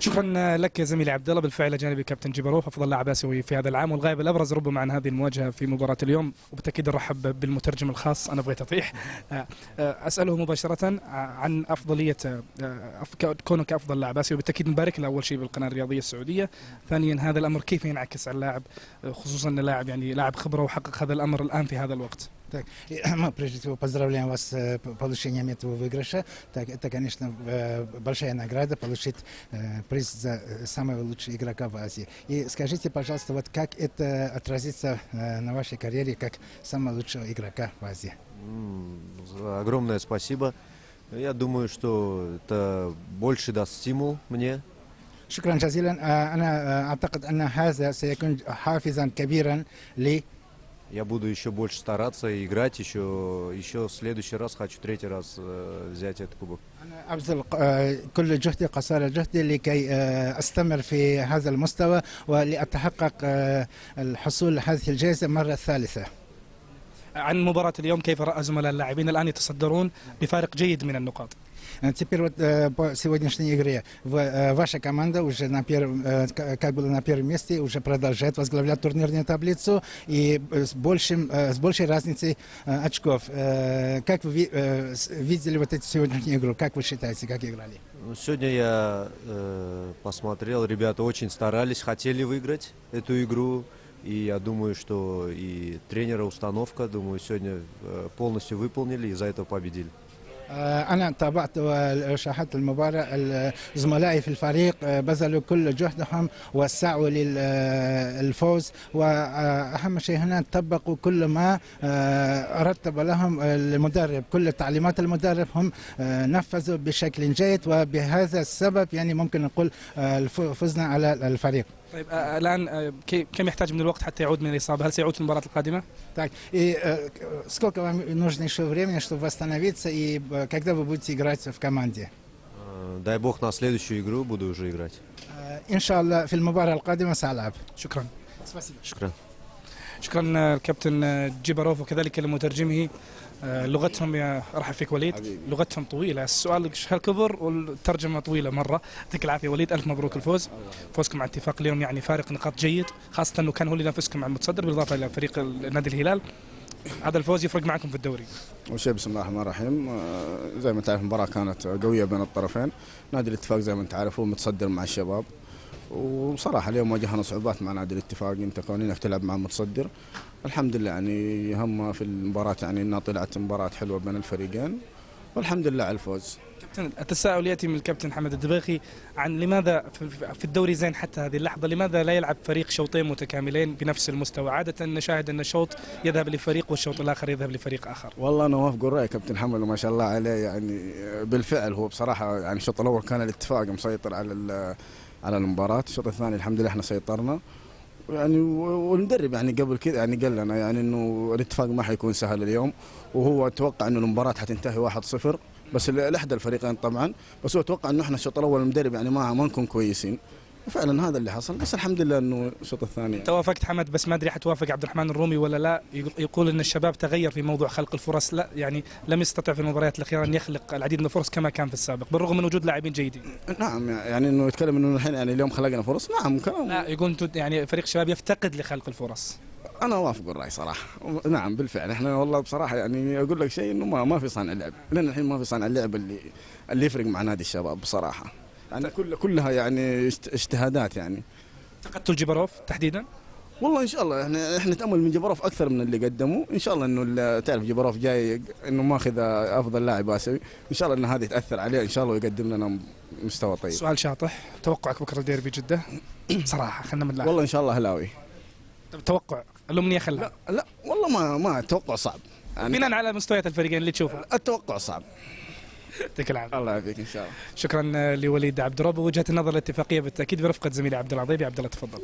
شكرا لك يا زميلي عبد الله. بالفعل جانبي كابتن جبروف افضل لاعب اسيوي في هذا العام والغائب الابرز ربما عن هذه المواجهه في مباراه اليوم، وبالتاكيد نرحب بالمترجم الخاص. انا بغيت اطيح اساله مباشره عن افضليه كونه كافضل لاعب اسيوي. بالتاكيد نبارك له اول شيء بالقناه الرياضيه السعوديه، ثانيا هذا الامر كيف ينعكس على اللاعب، خصوصا انه لاعب يعني لاعب خبره وحقق هذا الامر الان في هذا الوقت. Так, мы прежде всего поздравляем вас с получением этого выигрыша. Так, это, конечно, большая награда получить приз за самого лучшего игрока в Азии. И скажите, пожалуйста, вот как это отразится на вашей карьере как самого лучшего игрока в Азии? Огромное спасибо. Я думаю, что это больше даст стимул мне. شكرا جزيلا. أنا أعتقد أن هذا سيكون حافزا كبيرا لي. Я буду еще больше стараться и играть, еще в следующий раз хочу третий раз взять этот кубок. أنا أبذل كل جهدي قصارى جهدي لكي أستمر في هذا المستوى ولأتحقق الحصول على هذه الجائزة مرة ثالثة. عن مباراة اليوم، كيف رأى زملاء اللاعبين الآن يتصدرون بفارق جيد من النقاط؟ Теперь вот по сегодняшней игре ваша команда уже как было на первом месте, уже продолжает возглавлять турнирную таблицу и с большей разницей очков. Как вы видели вот эту сегодняшнюю игру? Как вы считаете, как играли? Сегодня я посмотрел, ребята очень старались, хотели выиграть эту игру. И я думаю, что и тренера, установка, думаю, сегодня полностью выполнили и за это победили. أنا تابعت وشاهدت المباراة. زملائي في الفريق بذلوا كل جهدهم وسعوا للفوز، وأهم شيء هنا طبقوا كل ما رتب لهم المدرب، كل تعليمات المدرب هم نفذوا بشكل جيد، وبهذا السبب يعني ممكن نقول فزنا على الفريق. طيب الآن كم يحتاج من الوقت حتى يعود من الإصابة؟ هل سيعود في المباراة القادمة؟ Так, и сколько вам нужно еще времени, чтобы восстановиться, и когда вы будете играть в команде? Дай бог на следующую игру буду уже играть. إن شاء الله في المباراة القادمة سألعب. شكرا. شكرا. شكرا الكابتن جبروف وكذلك لمترجمه. لغتهم يا ارحب فيك وليد حبيبي. لغتهم طويله، السؤال هالكبر والترجمه طويله مره. يعطيك العافيه وليد، الف مبروك الفوز. فوزكم مع اتفاق اليوم يعني فارق نقاط جيد، خاصه انه كان هو اللي ينافسكم مع المتصدر بالاضافه الى فريق نادي الهلال. هذا الفوز يفرق معكم في الدوري. اول شيء بسم الله الرحمن الرحيم، زي ما تعرف المباراه كانت قويه بين الطرفين. نادي الاتفاق زي ما انت عارف هو متصدر مع الشباب، وصراحه اليوم واجهنا صعوبات مع نادي الاتفاق. انت كونك تلعب مع متصدر، الحمد لله يعني هم في المباراه يعني انها طلعت مباراه حلوه بين الفريقين، والحمد لله على الفوز. كابتن، التساؤل ياتي من الكابتن حمد الدباغي عن لماذا في الدوري زين حتى هذه اللحظه لماذا لا يلعب فريق شوطين متكاملين بنفس المستوى؟ عاده نشاهد ان شوط يذهب لفريق والشوط الاخر يذهب لفريق اخر. والله انا وافق الراي كابتن حمد وما شاء الله عليه، يعني بالفعل هو بصراحه يعني الشوط الاول كان الاتفاق مسيطر على المباراه، الشوط الثاني الحمد لله احنا سيطرنا يعني، والمدرب يعني قبل كذا يعني قال لنا يعني انه الاتفاق ما حيكون سهل اليوم، وهو توقع انه المباراه حتنتهي 1-0 بس لاحدى الفريقين طبعا، بس هو توقع انه احنا الشوط الاول المدرب يعني ما نكون كويسين، وفعلا هذا اللي حصل. بس الحمد لله انه الشوط الثاني يعني. توافقت حمد، بس ما ادري حتوافق عبد الرحمن الرومي ولا لا. يقول ان الشباب تغير في موضوع خلق الفرص، لا يعني لم يستطع في المباريات الاخيره ان يخلق العديد من الفرص كما كان في السابق بالرغم من وجود لاعبين جيدين. نعم يعني انه يتكلم انه الحين يعني اليوم خلقنا فرص، نعم كلام. لا يقول يعني فريق الشباب يفتقد لخلق الفرص. انا اوافق الراي صراحه، نعم بالفعل احنا والله بصراحه يعني اقول لك شيء انه ما في صانع لعب، لان الحين ما في صانع لعب اللي يفرق مع نادي الشباب بصراحه، يعني كلها يعني اجتهادات يعني. فقدتوا الجبروف تحديدا؟ والله ان شاء الله احنا نتامل من جبروف اكثر من اللي قدموه، ان شاء الله انه تعرف جبروف جاي انه ماخذ افضل لاعب اسيوي، ان شاء الله ان هذه تاثر عليه ان شاء الله ويقدم لنا مستوى طيب. سؤال شاطح، توقعك بكره ديربي جده؟ صراحه خلينا من والله ان شاء الله هلاوي. طيب توقع الامنيه خلها. لا والله ما التوقع صعب يعني بناء على مستويات الفريقين اللي تشوفه. التوقع صعب. يعطيك العافيه. الله يعافيك ان شاء الله. شكرا لوليد عبد الرب. وجهه النظر الاتفاقيه بالتاكيد برفقه زميلي عبد العظيم. عبد الله تفضل.